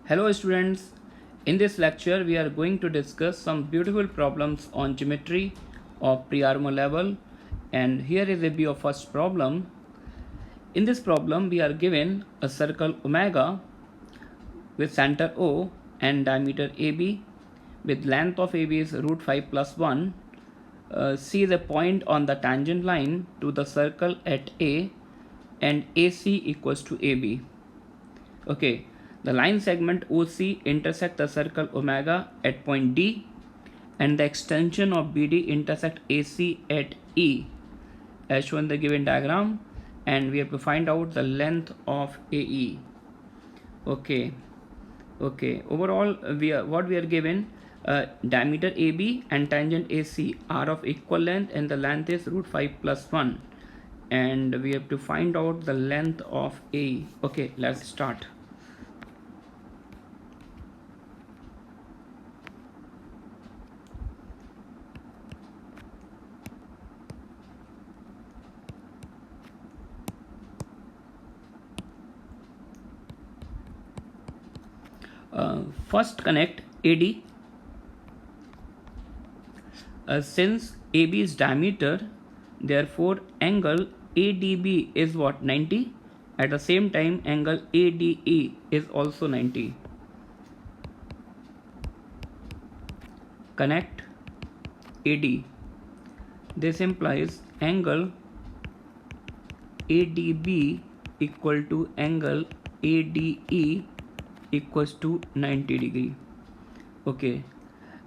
Hello students, in this lecture we are going to discuss some beautiful problems on geometry of pre-armo level, and here is a view of first problem. In this problem we are given a circle omega with center O and diameter AB with length of AB is root 5 plus 1. See the point on the tangent line to the circle at A and AC equals to AB. Okay, the line segment OC intersect the circle omega at point D and the extension of BD intersect AC at E as shown in the given diagram, and we have to find out the length of AE. Okay, overall what we are given, diameter AB and tangent AC are of equal length and the length is root 5 plus 1, and we have to find out the length of AE. Okay, let's start. First connect AD. Since AB is diameter, therefore angle ADB is what, 90. At the same time angle ADE is also 90. Connect AD. This implies angle ADB equal to angle ADE equals to 90 degree. Okay,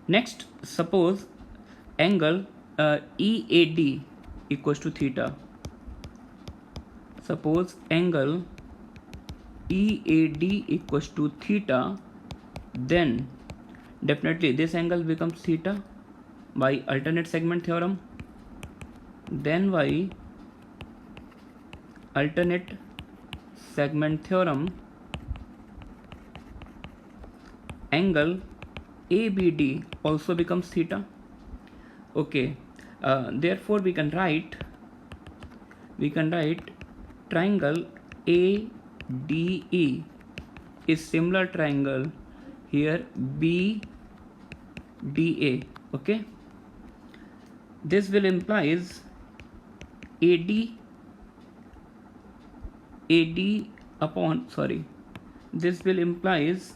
next suppose angle EAD equals to theta. Suppose angle EAD equals to theta, then definitely this angle becomes theta by alternate segment theorem. Then by alternate segment theorem, angle ABD also becomes theta. Okay, therefore we can write triangle ADE is similar triangle here BDA. Okay, this will implies this will implies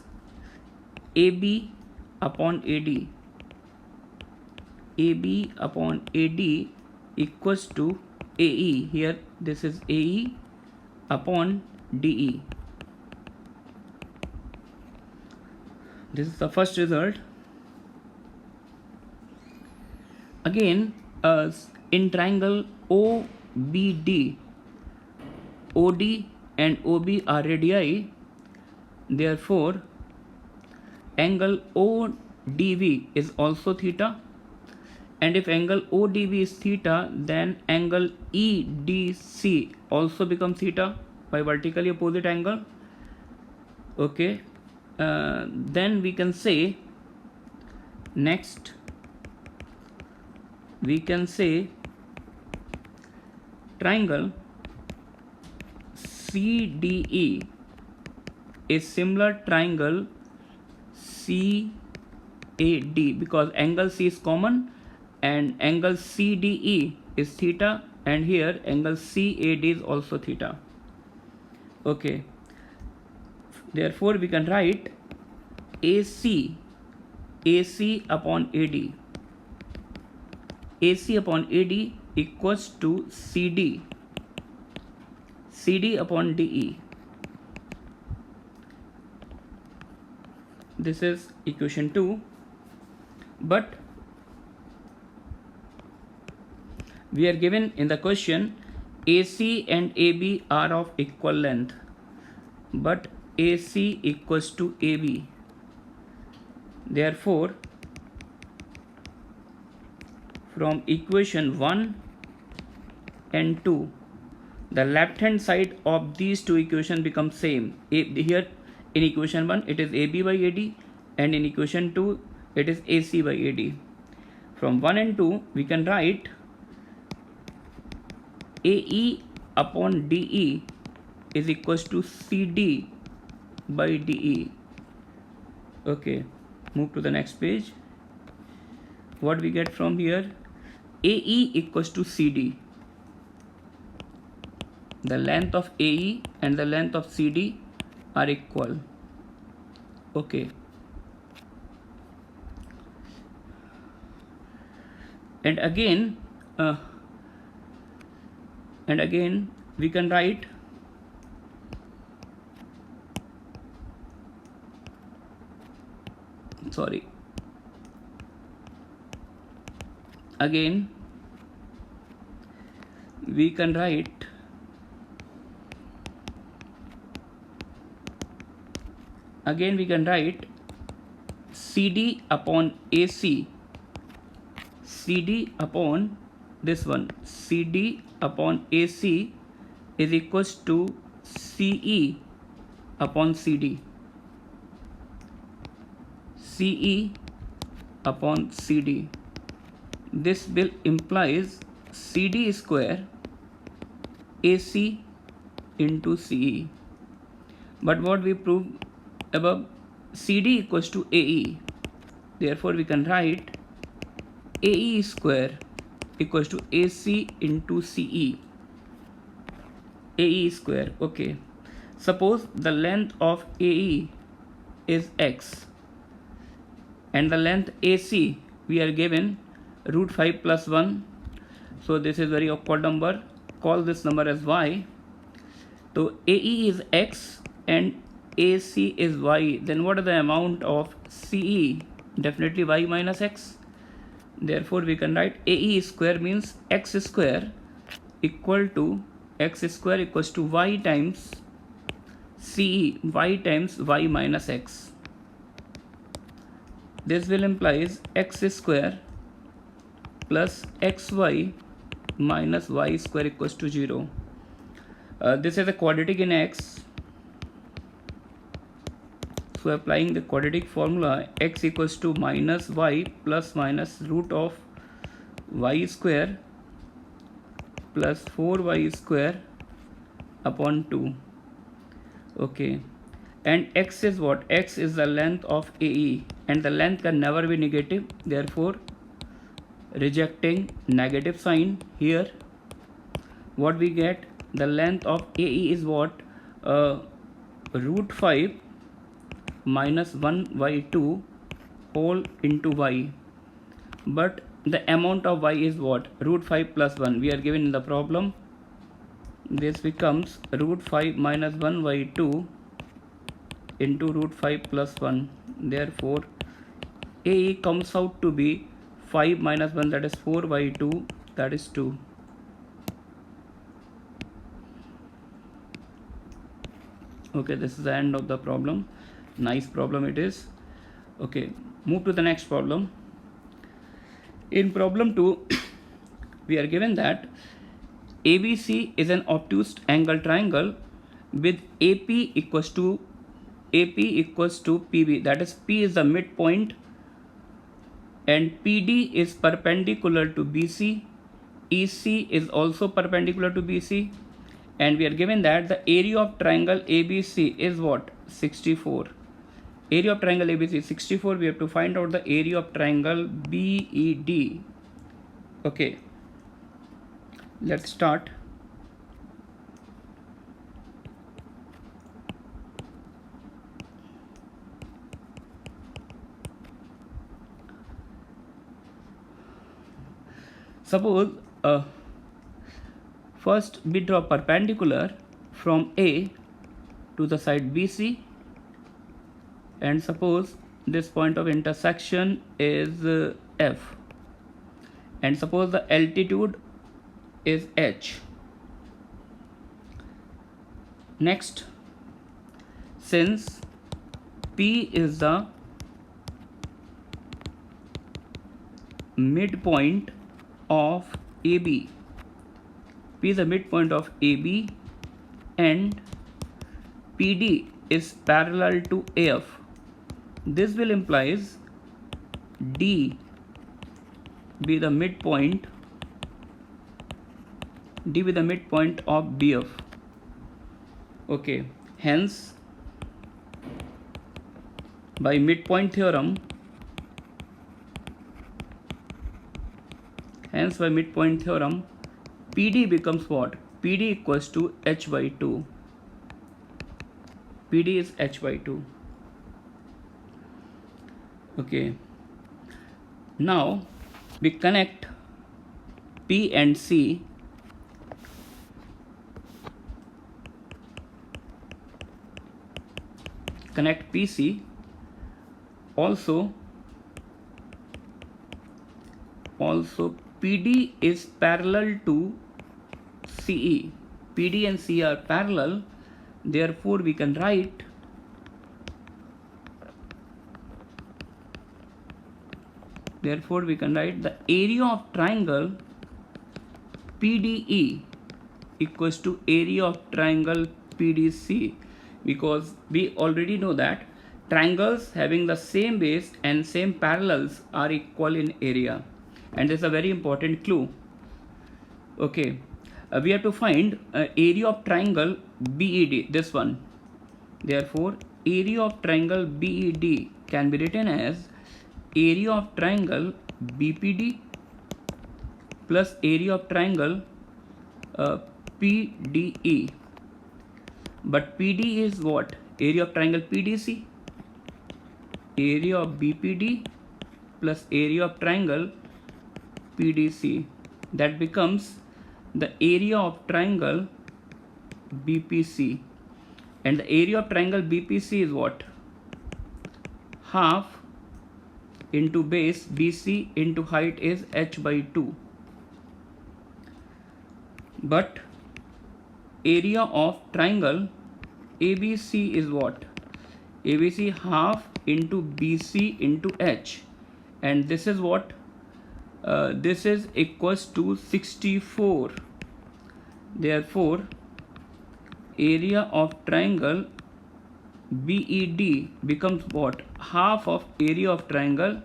AB upon AD equals to AE. Here this is AE upon DE. This is the first result. Again, in triangle OBD, OD and OB are radii, therefore angle ODV is also theta, and if angle ODV is theta, then angle EDC also becomes theta by vertically opposite angle. Okay, then we can say next we can say triangle CDE is similar triangle CAD because angle C is common and angle CDE is theta, and here angle CAD is also theta. Okay, therefore we can write AC upon AD equals to CD upon DE. This is equation 2, but we are given in the question AC and AB are of equal length, but AC equals to AB. Therefore, from equation 1 and 2, the left hand side of these two equations become same. Here in equation 1 it is AB by AD, and in equation 2 it is AC by AD. From 1 and 2 we can write AE upon DE is equals to CD by DE. Okay, move to the next page. What we get from here? AE equals to CD. The length of AE and the length of CD are equal. Okay. And again we can write again we can write CD upon AC, CD upon this one, CD upon AC is equals to CE upon CD, CE upon CD. This will implies CD square AC into CE. But what we proved above, CD equals to AE. Therefore, we can write AE square equals to AC into CE. AE square. Okay. Suppose the length of AE is X and the length AC we are given root 5 plus 1. So this is very awkward number. Call this number as Y. So AE is X and AC is Y. Then what is the amount of CE? Definitely Y minus X. Therefore we can write AE square means X square equal to X square equals to Y times CE, Y times Y minus X. This will implies X square plus XY minus Y square equals to 0. This is a quadratic in X. So applying the quadratic formula, X equals to minus Y plus minus root of Y square plus 4Y square upon 2. Okay, and X is what? X is the length of AE and the length can never be negative, therefore rejecting negative sign here. What we get? The length of AE is what? Root 5 minus 1 by 2 whole into Y. But the amount of Y is what? Root 5 plus 1. We are given in the problem. This becomes root 5 minus 1 by 2 into root 5 plus 1. Therefore, AE comes out to be 5 minus 1, that is 4 by 2, that is 2. Okay, this is the end of the problem. Nice problem it is. Okay, move to the next problem. In problem 2, we are given that ABC is an obtuse angle triangle with AP equals to PB, that is P is the midpoint and PD is perpendicular to BC, EC is also perpendicular to BC, and we are given that the area of triangle ABC is what? 64. Area of triangle ABC is 64. We have to find out the area of triangle BED. Okay, let's start. Suppose first we draw perpendicular from A to the side BC, and suppose this point of intersection is F, and suppose the altitude is H. Next, since P is the midpoint of AB, P is the midpoint of AB and PD is parallel to AF, this will implies D be the midpoint of BF. Okay, hence by midpoint theorem, hence by midpoint theorem, PD becomes what? PD equals to h by 2. PD is h by 2. Okay. Now we connect P and C connect PC. Also PD is parallel to CE. PD and C are parallel, therefore we can write the area of triangle PDE equals to area of triangle PDC, because we already know that triangles having the same base and same parallels are equal in area, and this is a very important clue. Okay, we have to find area of triangle BED, this one. Therefore area of triangle BED can be written as area of triangle BPD plus area of triangle PDE. But PD is what? Area of triangle PDC. Area of BPD plus area of triangle PDC. That becomes the area of triangle BPC. And the area of triangle BPC is what? Half into base BC into height is h by 2. But area of triangle ABC is what? ABC half into BC into h, and this is what? This is equals to 64. Therefore area of triangle BED becomes what? Half of area of triangle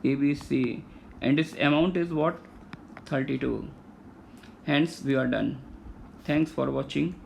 ABC, and its amount is what? 32. Hence we are done. Thanks for watching.